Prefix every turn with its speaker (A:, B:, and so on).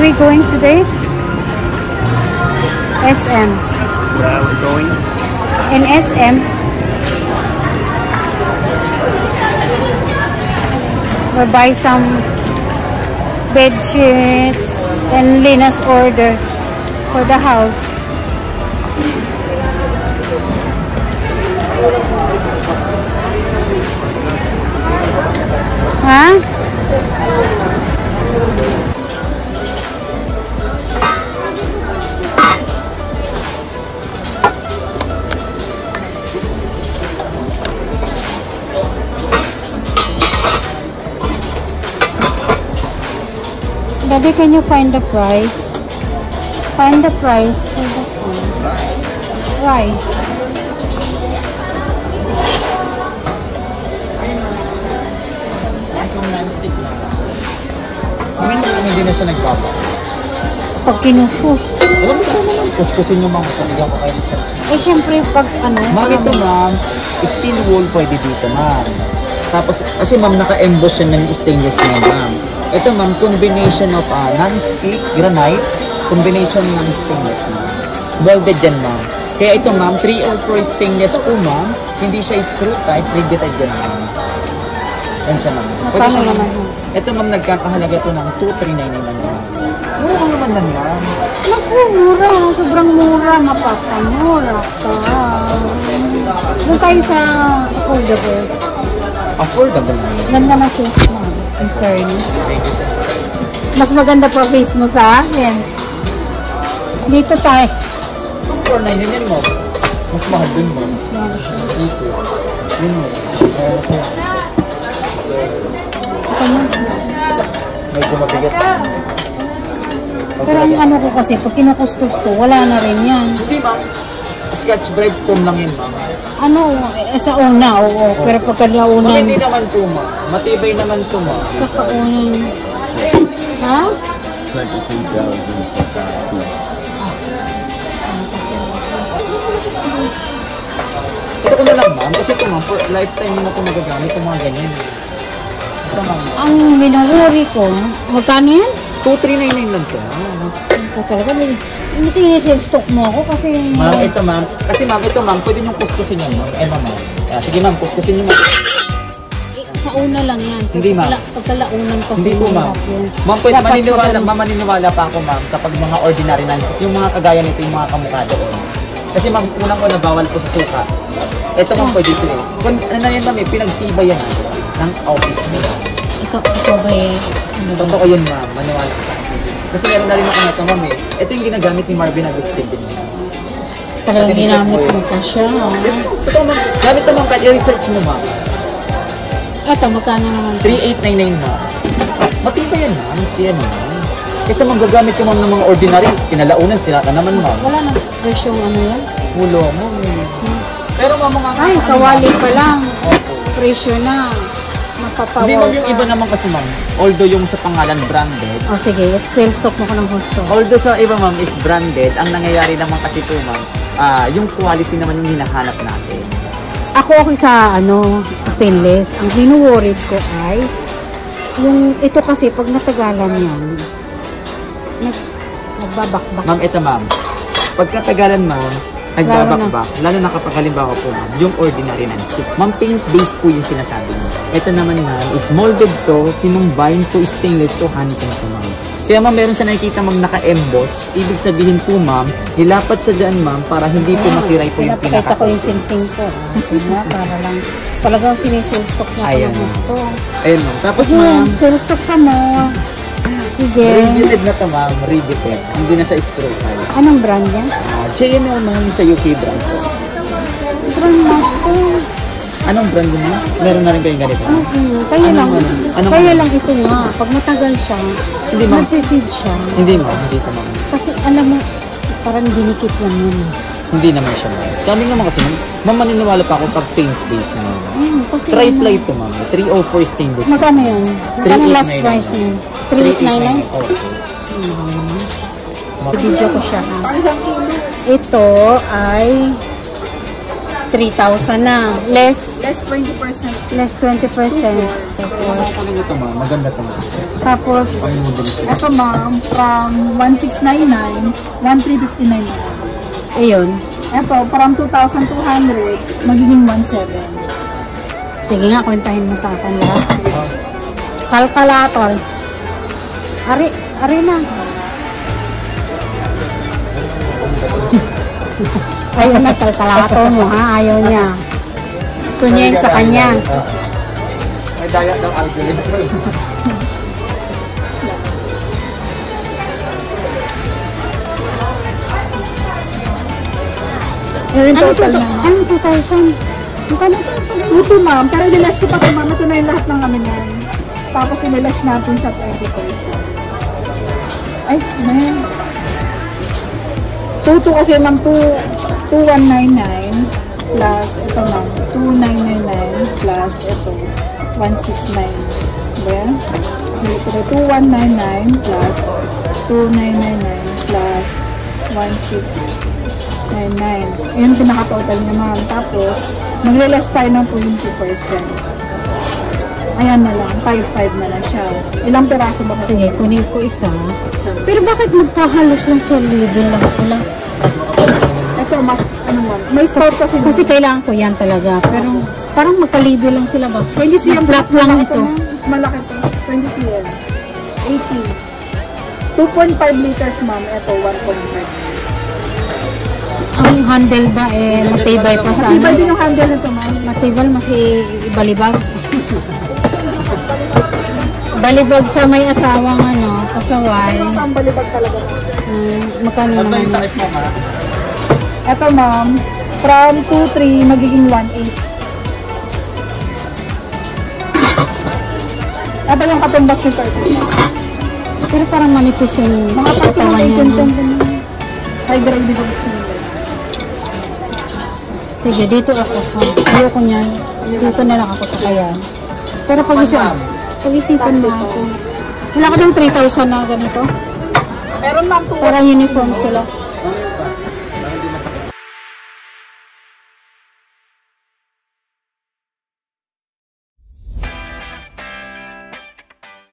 A: are we going today? SM.
B: Yeah, we're going.
A: In SM. We'll buy some bed sheets and Lina's order for the house. Huh? Daddy, can you find the price? Find the price for the rice.
B: Hindi na siya nagbaba.
A: Pag kinuskus.
B: Alam mo siya naman, kuskusin yung mga kapaligaw ko kayo ng church.
A: Eh, syempre, pag ano?
B: Ma'am, ito ma'am, steel wool pwede dito ma'am. Tapos, kasi ma'am, naka-emboss siya ng stainless niya ma'am. Ito ma'am, combination of non-stick, granite, combination ng stainless ma'am. Molded yan ma'am. Kaya ito ma'am, 304 stainless po ma'am, hindi siya screw type, riveted yan ma'am. Yan siya ma'am. Pwede siya ma'am. Ito ma'am, nagkakahalaga ito ng 2,399 lang ma'am. Mura naman lang ma'am.
A: Naku, mura. Sobrang mura. Mapakamura ka. Doon tayo sa affordable.
B: Affordable ma'am.
A: Ganda ng face mo. In fairness. Mas maganda pa face mo sa akin. Dito tayo.
B: 2,499 yan ma'am. Mas mahal dun ma'am.
A: Mas mahal siya.
B: Dito. Yun ma'am.
A: Ito mo.
B: Medyo mabigat.
A: Pero ang ano ko kasi, pag kinukustos to, wala na rin yan.
B: Hindi ma'am. Scotch Brite foam lang yun ma'am.
A: Ano, sa una, oo. Pero pagkalaunan.
B: Hindi naman po ma'am. Matibay naman po ma'am.
A: Sa kaunan. Ha?
B: 23,000. Ito ko na lang ma'am. Kasi ito ma'am, for lifetime mo na ito magagamit yung mga ganyan. Ito ma'am.
A: Ang minahuri ko, magkano yan?
B: 2,399 lang ito.
A: Ito talaga, hindi sinisell-stock mo ako kasi...
B: Ma'am, ito ma'am. Kasi ma'am, ito ma'am, pwede niyong kuskusin yan ma'am. Eh ma'am. Sige ma'am, kuskusin niyo ma'am.
A: Sa una lang yan.
B: Hindi ma'am.
A: Pagkalaunan kasi.
B: Hindi po ma'am. Ma'am, pwede maniniwala pa ako ma'am kapag mga ordinary nancy. Yung mga kagaya nito, yung mga kamukha doon. Kasi ma'am, unang-una bawal po sa suka. Ito ma'am, pwede ito eh. Kung ano na yan ma'am eh, pinagtibay yan ng office mo.
A: Ito ba eh?
B: Totoo yun ma'am, maniwala ka sa akin. Kasi meron na rin ako nito ma'am eh. Ito yung ginagamit ni Marvin Agustin din.
A: Talagang ginamit mo pa siya.
B: Yes, totoo ma'am. Gamit ito ma'am, kahit i-research mo ma'am.
A: Ito, magkano naman?
B: 3,899 ma'am. Matibay yan ma'am, siya ma'am. Kasi ma'am, gagamit ko ma'am ng mga ordinary. Kinalaunan sila ka naman ma'am.
A: Wala na presyong ano yan?
B: Pulo mo. Pero ma'am, mga
A: ay, kawali pa lang.
B: Opo.
A: Presyo na. Mapapawaw.
B: Hindi ma'am, yung iba naman kasi ma'am, although yung sa pangalan branded.
A: O sige, sell stock mo ko ng gusto.
B: Although sa iba ma'am is branded, ang nangyayari naman kasi po ma'am, yung quality naman yung hinahanap natin.
A: Ako sa ano, stainless, ang hinuworried ko ay yung ito kasi pag natagalan yan, nagbabakbak.
B: Ma'am, ito ma'am, pagkatagalan ma'am, nagbabakbak, lalo na kapag halimbawa po ma'am, yung ordinary non-stick. Ma'am, paint base po yung sinasabi mo. Ito naman ma'am, is molded to, kinumbine to stainless to honeycomb to ma'am. Kaya ma'am, meron siya nakikita ma'am naka-emboss. Ibig sabihin po ma'am, nilapat sa dyan ma'am para hindi po masiray po yung pinaka.
A: Pinapakita ko yung sing-sing ko. Para lang, talagang sinisell stock niya ako ng gusto.
B: Ayun ma'am. Tapos
A: sige,
B: ma'am,
A: sell stock ka mo. Sige.
B: riveted na to ma'am, riveted. Hindi na siya screw type.
A: Anong brand yan?
B: JNL ma'am sa UK brand.
A: Brand master.
B: Anong brand mo ma'am? Meron na rin kayong ganito?
A: Kaya lang.
B: Anong
A: Kaya lang ito nga. Pag matagal siya,
B: hindi ma'am.
A: nag-feed siya.
B: Hindi ma'am, hindi ito ma'am.
A: Kasi alam mo, parang dinikit lang yun.
B: Hindi naman siya ma'am. Sabi nga kasi ma'am, maniniwala pa ako pag paint base ma'am.
A: Kasi
B: Tri-ply ito ma'am. 304 stainless.
A: magkano yan? Magkano last
B: 3,899.
A: price niya? 3,899?
B: Okay.
A: Video ko siya. Ito ay 3,000 na. Less
C: Less 20%.
A: less 20%.
B: Ano ito ma'am? Maganda ito ma'am.
A: Tapos,
B: Ano yung model ito?
C: Ito ma'am, from 1,699, 1,359 na lang.
A: ayun.
C: Ito, from 2,200, magiging 1,700.
A: Sige nga, kwentahin mo sa akin lahat. Calculator. Ari na. Ayaw na calculator mo ha, ayaw niya. Gusto niya yung sa kanya.
B: May daya ng algorithm.
C: Yung
A: Ano
C: total
A: to?
C: na.
A: Anong 2,000? Magkano to?
C: Ito ma'am, pero nilas ko pa ito ma'am. Ito na yung lahat ng amin yan. Tapos nilas natin sa 20%. Ay, man. 2 kasi ma'am, 2,199 plus ito ma'am, 2,999 plus ito, 169. Diba? Ito na 2,199 plus 2,999 plus 1,699. Ayan pinaka-total niya ma'am. Tapos, magre-less tayo ng 20%. Ayan na lang, 5,500 na lang siya. Ilang peraso ba kasi?
A: Sige, kunin ko isa. Pero bakit magkahalos lang sa level lang sila?
C: Ito, mas, ano ma'am, may scout kasi.
A: Kasi kailangan ko yan talaga. Pero parang magka-level lang sila ba?
C: 20 cm
A: Flat lang ito.
C: Mas malaki ito. 20 cm. 80. 2.5 liters ma'am. Ito, 1.5.
A: Ang handle ba matibay pa sa
C: Matibay din yung handle nito ma'am.
A: Matibay mas ibalibag. Balibag sa may asawang pasaway.
C: Ito ang balibag talaga.
A: Magkano
B: Ano
A: naman
B: yung
A: yun?
B: takip mo ma'am?
C: Ito ma'am, from 2.3 magiging 1.8. Ito yung katumbas nito.
A: Pero parang manipis yung
C: Mga
A: katawan niya.
C: High grade dito gusto nila.
A: Sige, dito ako sa ayoko niyan. Dito na lang ako sa kayan. Pero pag-isipan mo ako. Wala ka ng 3,000 na ganito.
C: Meron ma'am
A: Para uniform sila.